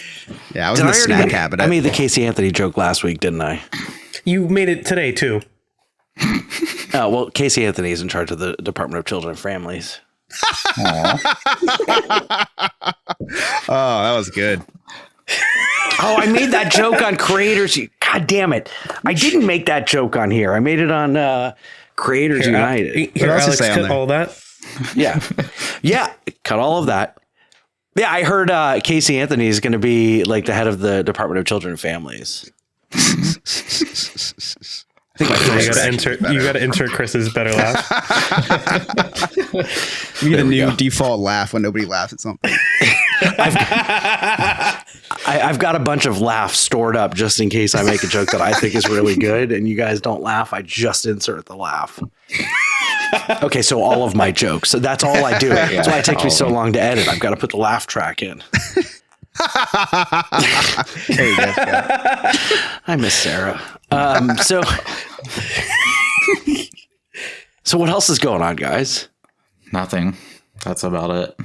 S4: I was in the snack cabinet.
S7: I made the Casey Anthony joke last week, didn't I?
S6: You made it today too.
S7: Well, Casey Anthony is in charge of the Department of Children and Families.
S4: Oh, that was good.
S7: Oh, I made that joke on Creators. God damn it. I didn't make that joke on here. I made it on Creators United.
S6: Here, Alex, cut all that.
S7: Yeah. Yeah. Cut all of that. Yeah, I heard Casey Anthony is going to be like the head of the Department of Children and Families.
S6: I think you got to insert Chris's better laugh.
S4: Be the new default laugh when nobody laughs at something.
S7: I've got a bunch of laughs stored up just in case I make a joke that I think is really good and you guys don't laugh. I just insert the laugh. Okay, so all of my jokes. So that's all I do. That's why it takes me so long to edit. I've got to put the laugh track in.
S4: There you go.
S7: I miss Sarah. So what else is going on, guys?
S5: Nothing. That's about it.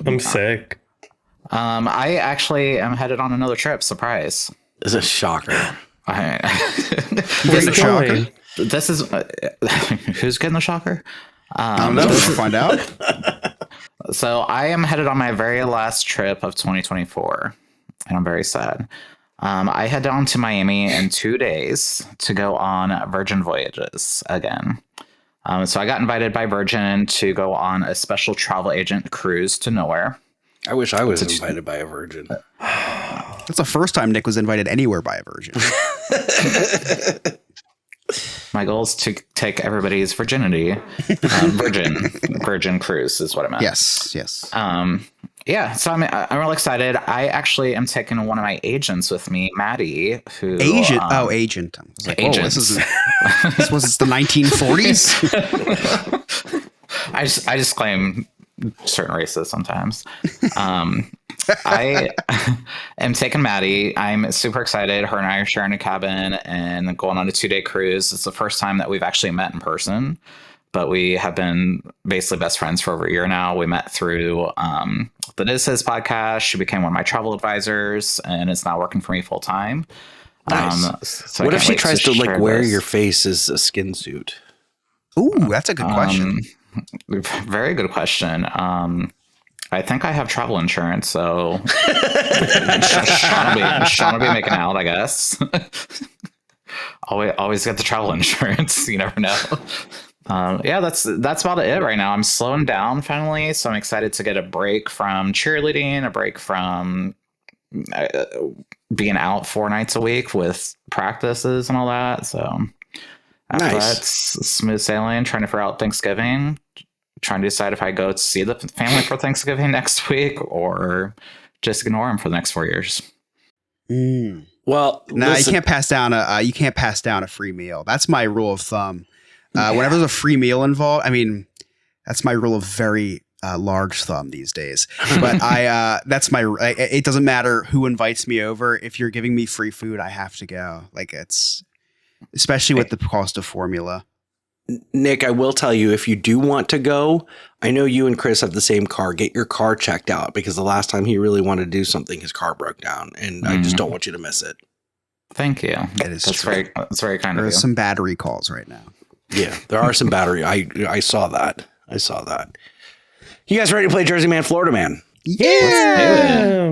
S6: I'm sick.
S5: I actually am headed on another trip. Surprise.
S7: This is a shocker.
S4: This is a shocker.
S5: This is who's getting the shocker?
S4: I don't know. We'll find out.
S5: So I am headed on my very last trip of 2024, and I'm very sad. I head down to Miami in 2 days to go on Virgin Voyages again. So I got invited by Virgin to go on a special travel agent cruise to nowhere.
S7: I wish I was invited by a Virgin.
S4: That's the first time Nick was invited anywhere by a Virgin.
S5: My goal is to take everybody's virginity. Virgin cruise is what I meant.
S4: Yes.
S5: Yeah, so I'm really excited. I actually am taking one of my agents with me, Maddie, who
S4: agent. I was like, agent. This was the 1940s.
S5: I just claim certain races sometimes. I am taking Maddie. I'm super excited. Her and I are sharing a cabin and going on a 2-day cruise. It's the first time that we've actually met in person. but we have been basically best friends for over a year now. We met through the This Is podcast. She became one of my travel advisors, and it's now working for me full time.
S7: Nice.
S5: So
S7: what if she tries to like wear
S5: this.
S7: your face as a skin suit?
S4: Ooh, that's a good question.
S5: Very good question. I think I have travel insurance, so Sean will be making out, I guess. Always get the travel insurance. You never know. Yeah, that's about it right now. I'm slowing down finally, so I'm excited to get a break from cheerleading, a break from being out 4 nights a week with practices and all that. So after that, it's smooth sailing, trying to figure out Thanksgiving, trying to decide if I go to see the family for Thanksgiving next week or just ignore them for the next 4 years.
S7: Well,
S4: no, you can't pass down a free meal. That's my rule of thumb. Whenever there's a free meal involved, I mean, that's my rule of very large thumb these days. But it doesn't matter who invites me over. If you're giving me free food, I have to go. Like, it's especially with the cost of formula.
S7: Nick, I will tell you, if you do want to go, I know you and Chris have the same car. Get your car checked out, because the last time he really wanted to do something, his car broke down, and I just don't want you to miss it.
S5: Thank you.
S4: That's very kind of you.
S5: There's
S4: some battery calls right now.
S7: Yeah, there are some battery. I saw that. You guys ready to play Jersey Man, Florida Man?
S6: Yeah.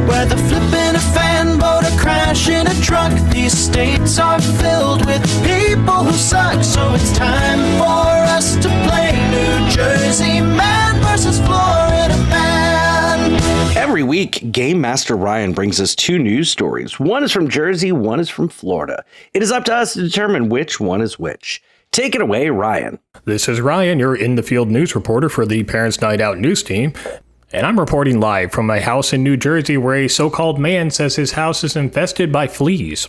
S1: Whether flipping a fan boat or crashing a truck, these states are filled with people who suck. So it's time for us to play New Jersey Man versus Florida Man.
S7: Every week, Game Master Ryan brings us 2 news stories. One is from Jersey, one is from Florida. It is up to us to determine which one is which. Take it away, Ryan.
S11: This is Ryan, your in-the-field news reporter for the Parents Night Out news team, and I'm reporting live from my house in New Jersey where a so-called man says his house is infested by fleas.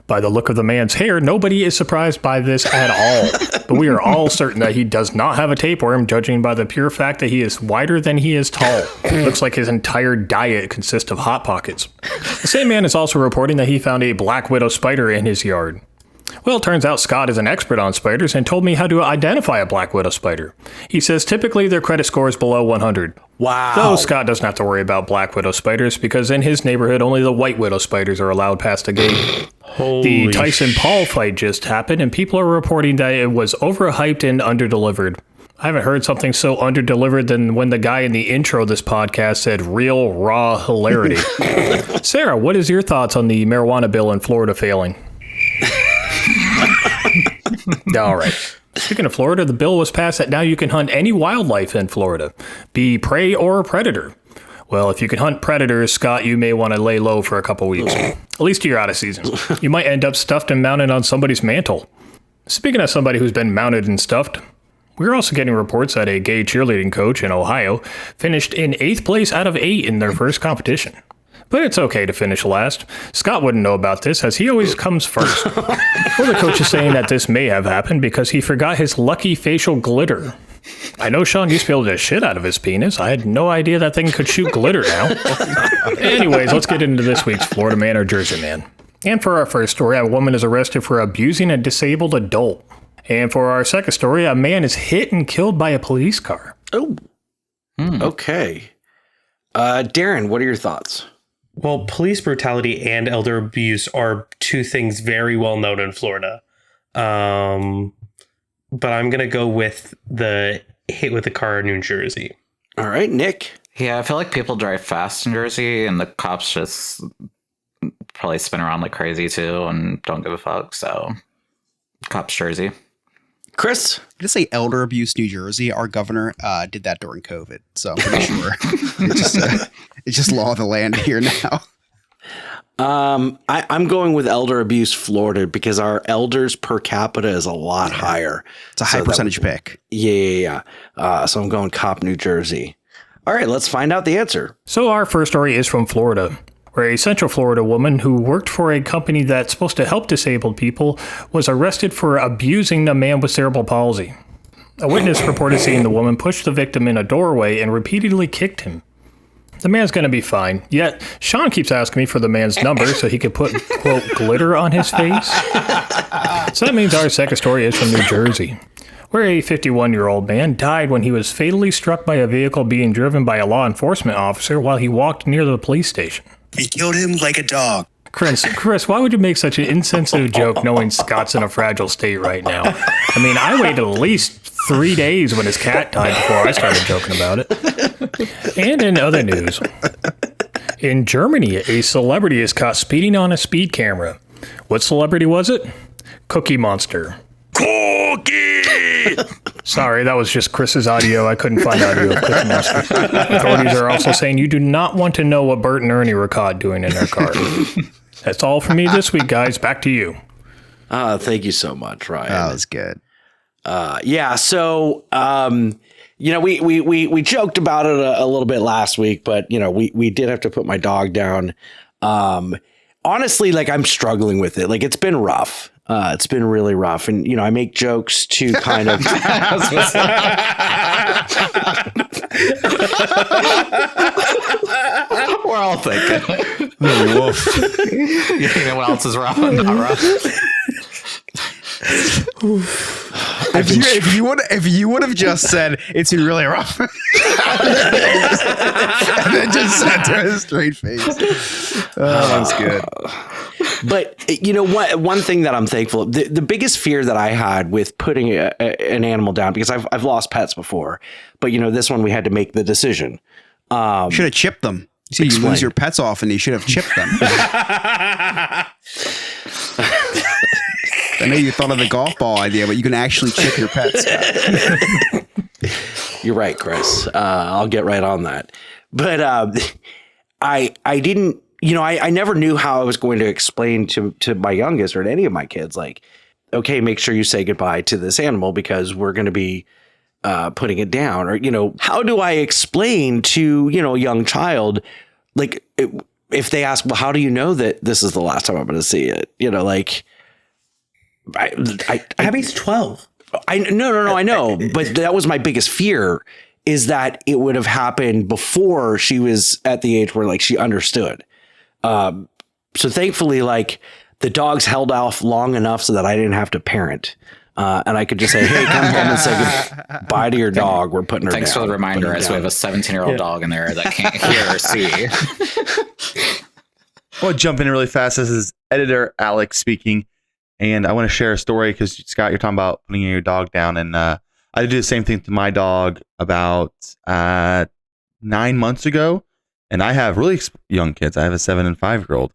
S11: By the look of the man's hair, nobody is surprised by this at all, but we are all certain that he does not have a tapeworm, judging by the pure fact that he is wider than he is tall. Looks like his entire diet consists of Hot Pockets. The same man is also reporting that he found a black widow spider in his yard. Well, it turns out Scott is an expert on spiders and told me how to identify a black widow spider. He says typically their credit score is below 100.
S7: Wow.
S11: Though Scott doesn't have to worry about black widow spiders because in his neighborhood only the white widow spiders are allowed past the gate. The Tyson Paul fight just happened and people are reporting that it was overhyped and underdelivered. I haven't heard something so underdelivered than when the guy in the intro of this podcast said real, raw hilarity. Sarah, what is your thoughts on the marijuana bill in Florida failing? All right. Speaking of Florida, the bill was passed that now you can hunt any wildlife in Florida, be prey or predator. Well, if you can hunt predators, Scott, you may want to lay low for a couple weeks. At least you're out of season. You might end up stuffed and mounted on somebody's mantle. Speaking of somebody who's been mounted and stuffed, we're also getting reports that a gay cheerleading coach in Ohio finished in 8th place out of 8 in their first competition. But it's okay to finish last. Scott wouldn't know about this, as he always comes first. Well, the coach is saying that this may have happened because he forgot his lucky facial glitter. I know Sean used to be able to shit out of his penis. I had no idea that thing could shoot glitter now. Anyways, let's get into this week's Florida Man or Jersey Man. And for our first story, a woman is arrested for abusing a disabled adult. And for our second story, a man is hit and killed by a police car.
S7: Oh, okay. Darren, what are your thoughts?
S6: Well, police brutality and elder abuse are 2 things very well known in Florida. But I'm going to go with the hit with the car in New Jersey.
S7: All right, Nick.
S5: Yeah, I feel like people drive fast in Jersey and the cops just probably spin around like crazy too and don't give a fuck. So, cops Jersey.
S7: Chris?
S4: I'm going to say elder abuse New Jersey. Our governor did that during COVID, so I'm pretty sure it's just law of the land here now.
S7: I'm going with elder abuse Florida because our elders per capita is a lot higher.
S4: It's a high percentage pick.
S7: Yeah. So I'm going cop New Jersey. All right, let's find out the answer.
S11: So our first story is from Florida, where a Central Florida woman who worked for a company that's supposed to help disabled people was arrested for abusing a man with cerebral palsy. A witness reported seeing the woman push the victim in a doorway and repeatedly kicked him. The man's going to be fine. Yet, Sean keeps asking me for the man's number so he could put, quote, glitter on his face. So that means our second story is from New Jersey, where a 51-year-old man died when he was fatally struck by a vehicle being driven by a law enforcement officer while he walked near the police station.
S4: He killed him like a dog.
S11: Chris, why would you make such an insensitive joke knowing Scott's in a fragile state right now? I mean, I waited at least 3 days when his cat died before I started joking about it. And in other news, in Germany, a celebrity is caught speeding on a speed camera. What celebrity was it? Cookie Monster. Cookie! Sorry, that was just Chris's audio. I couldn't find audio of Cookie Monster. Authorities are also saying you do not want to know what Bert and Ernie were caught doing in their car. That's all for me this week, guys. Back to you.
S7: Thank you so much, Ryan.
S4: That was good.
S7: Yeah. So, we joked about it a little bit last week, but we did have to put my dog down. Honestly, like I'm struggling with it. Like it's been rough. It's been really rough. And, I make jokes to kind of.
S5: We're all thinking. Woof. You know what else is rough and not rough?
S4: If you would have just said it's been really rough, and then just sat to his straight face. That's good.
S7: But one thing that I'm thankful, the biggest fear that I had with putting an animal down, because I've lost pets before, but this one we had to make the decision.
S4: Should have chipped them. You lose your pets off, and you should have chipped them. I know you thought of the golf ball idea, but you can actually chip your pets.
S7: You're right, Chris. I'll get right on that. But I didn't, I never knew how I was going to explain to my youngest or to any of my kids, like, okay, make sure you say goodbye to this animal because we're going to be putting it down. Or, how do I explain to, a young child, like, if they ask, well, how do you know that this is the last time I'm going to see it?
S6: Abby's 12.
S7: No, I know. But that was my biggest fear, is that it would have happened before she was at the age where like she understood. So thankfully, like the dogs held off long enough so that I didn't have to parent. And I could just say, hey, come home and say goodbye to your dog. We're putting her
S5: Thanks
S7: down.
S5: for the reminder, as we have a 17-year-old dog in there that can't hear or see.
S12: I want to jump in really fast. This is editor Alex speaking. And I want to share a story because, Scott, you're talking about putting your dog down. And I did the same thing to my dog about 9 months ago. And I have really young kids. I have a 7 and 5-year-old.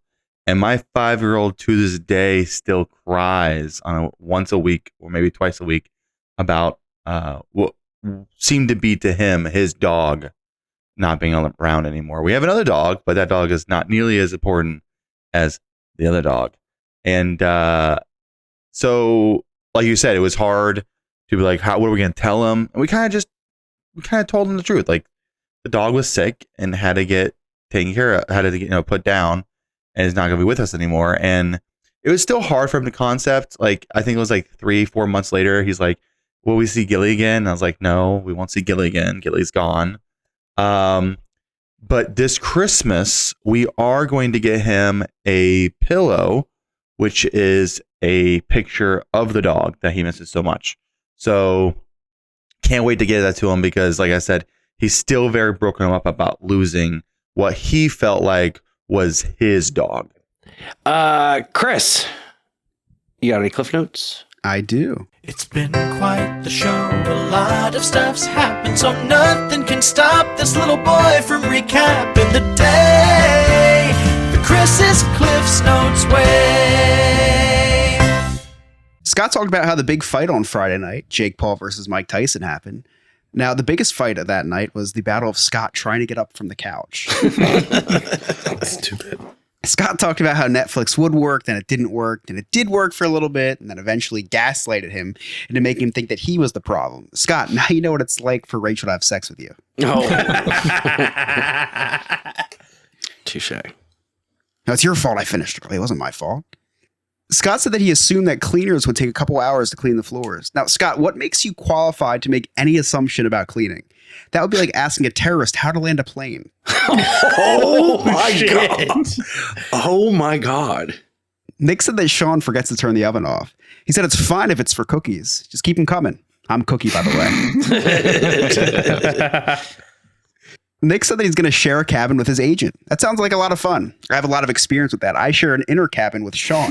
S12: And my 5-year-old to this day still cries on once a week or maybe twice a week about what seemed to be to him his dog not being around anymore. We have another dog, but that dog is not nearly as important as the other dog. And so, like you said, it was hard to be like, what are we going to tell him? And we kind of told him the truth. Like, the dog was sick and had to get taken care of, had to get, put down, and is not going to be with us anymore. And it was still hard for him to concept. Like, I think it was like 3-4 months later, he's like, will we see Gilly again? And I was like, no, we won't see Gilly again. Gilly's gone. But this Christmas, we are going to get him a pillow, which is a picture of the dog that he misses so much. So can't wait to get that to him because, like I said, he's still very broken up about losing what he felt like was his dog.
S7: Chris, you got any Cliff Notes?
S4: I do.
S1: It's been quite the show. A lot of stuff's happened, so nothing can stop this little boy from recapping the day the Chris's Cliff's Notes way.
S4: Scott talked about how the big fight on Friday night, Jake Paul versus Mike Tyson, happened. Now, the biggest fight of that night was the battle of Scott trying to get up from the couch.
S6: Stupid.
S4: Scott talked about how Netflix would work, then it didn't work, then it did work for a little bit, and then eventually gaslighted him into making him think that he was the problem. Scott, now you know what it's like for Rachel to have sex with you.
S7: Oh. Touche.
S4: No, it's your fault I finished early. It wasn't my fault. Scott said that he assumed that cleaners would take a couple hours to clean the floors. Now, Scott, what makes you qualified to make any assumption about cleaning? That would be like asking a terrorist how to land a plane.
S7: Oh my God. Oh my God.
S4: Nick said that Sean forgets to turn the oven off. He said it's fine if it's for cookies. Just keep them coming. I'm Cookie, by the way. Nick said that he's going to share a cabin with his agent. That sounds like a lot of fun. I have a lot of experience with that. I share an inner cabin with Sean.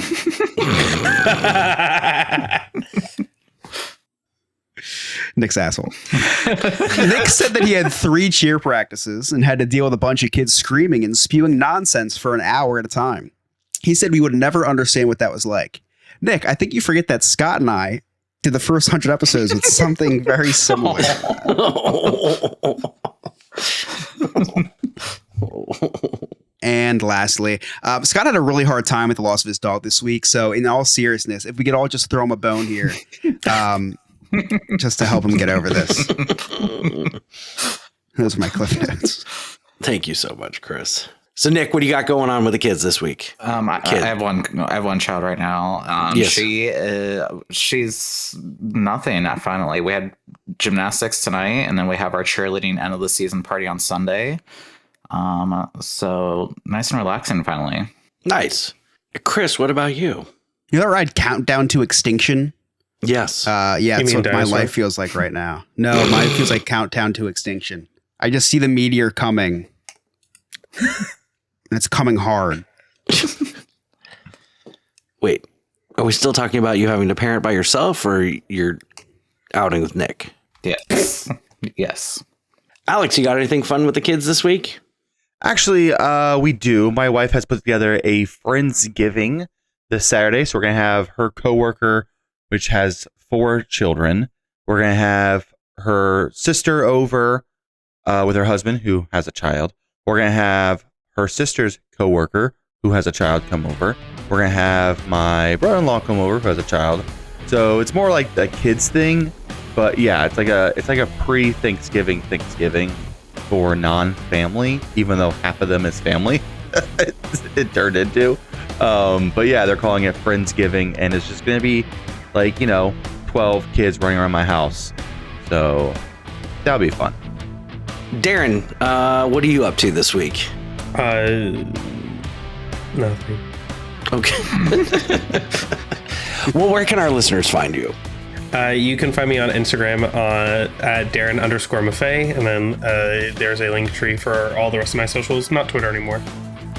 S4: Nick's asshole. Nick said that he had 3 cheer practices and had to deal with a bunch of kids screaming and spewing nonsense for an hour at a time. He said we would never understand what that was like. Nick, I think you forget that Scott and I did the first 100 episodes with something very similar. And lastly, Scott had a really hard time with the loss of his dog this week. So in all seriousness, if we could all just throw him a bone here, just to help him get over this. Those are my cliff notes.
S7: Thank you so much, Chris. So Nick, what do you got going on with the kids this week?
S5: I have one child right now.
S7: Yes.
S5: She's nothing. Finally, we had gymnastics tonight, and then we have our cheerleading end of the season party on Sunday. So nice and relaxing. Finally,
S7: nice. Chris, what about you?
S4: You know that ride Countdown to Extinction?
S7: Yes.
S4: Yeah, it's what my life feels like right now. No, mine feels like Countdown to Extinction. I just see the meteor coming. And it's coming hard.
S7: Wait, are we still talking about you having to parent by yourself, or you're outing with Nick?
S5: Yes. Yes.
S7: Alex, you got anything fun with the kids this week?
S12: Actually, we do. My wife has put together a Friendsgiving this Saturday. So we're going to have her coworker, which has 4 children. We're going to have her sister over with her husband, who has a child. We're going to have her sister's coworker, who has a child, come over. We're going to have my brother-in-law come over, who has a child. So it's more like a kids thing. But yeah, it's like a pre-Thanksgiving Thanksgiving for non-family, even though half of them is family. It turned into. But yeah, they're calling it Friendsgiving, and it's just going to be like, 12 kids running around my house. So that'll be fun.
S7: Darren, what are you up to this week?
S6: Nothing.
S7: Okay. Well, where can our listeners find you?
S6: You can find me on Instagram at Darren_Maffei, and then there's a link tree for all the rest of my socials. Not Twitter anymore.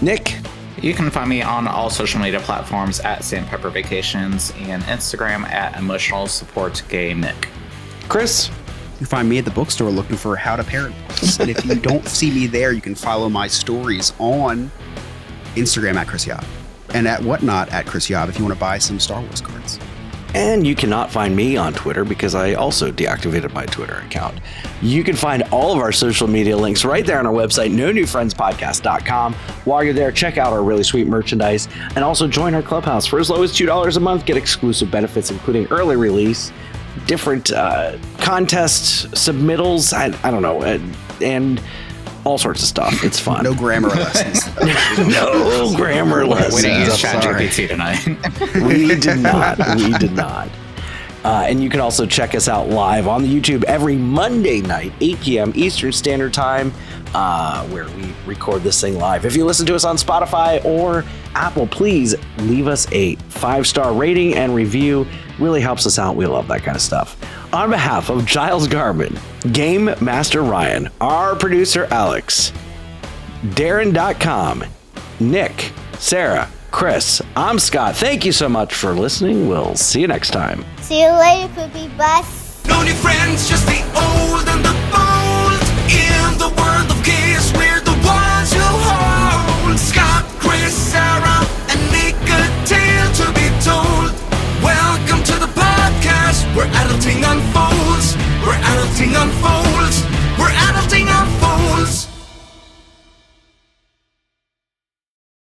S7: Nick?
S5: You can find me on all social media platforms at Sandpepper Vacations and Instagram at Emotional Support Gay Nick.
S7: Chris?
S4: You can find me at the bookstore looking for How to Parent books. And if you don't see me there, you can follow my stories on Instagram at Chris Yob and at Whatnot at Chris Yob if you want to buy some Star Wars cards.
S7: And you cannot find me on Twitter because I also deactivated my Twitter account. You can find all of our social media links right there on our website, nonewfriendspodcast.com. While you're there, check out our really sweet merchandise and also join our clubhouse. For as low as $2 a month, get exclusive benefits, including early release, different contest submittals, I don't know, and all sorts of stuff. It's fun.
S4: No grammar lessons.
S7: No grammar lessons.
S5: We didn't use ChatGPT tonight.
S7: We did not. We did not. And you can also check us out live on the YouTube every Monday night, 8 p.m. Eastern Standard Time, where we record this thing live. If you listen to us on Spotify or Apple, please leave us a 5-star rating and review. Really helps us out. We love that kind of stuff. On behalf of Giles Garvin, Game Master Ryan, our producer Alex, Darren.com, Nick, Sarah, Chris, I'm Scott. Thank you so much for listening. We'll see you next time.
S13: See you later, Poopy Bus.
S1: No new friends, just the old and the bold. In the world of kids, we're the ones who hold. Scott, Chris, Sarah,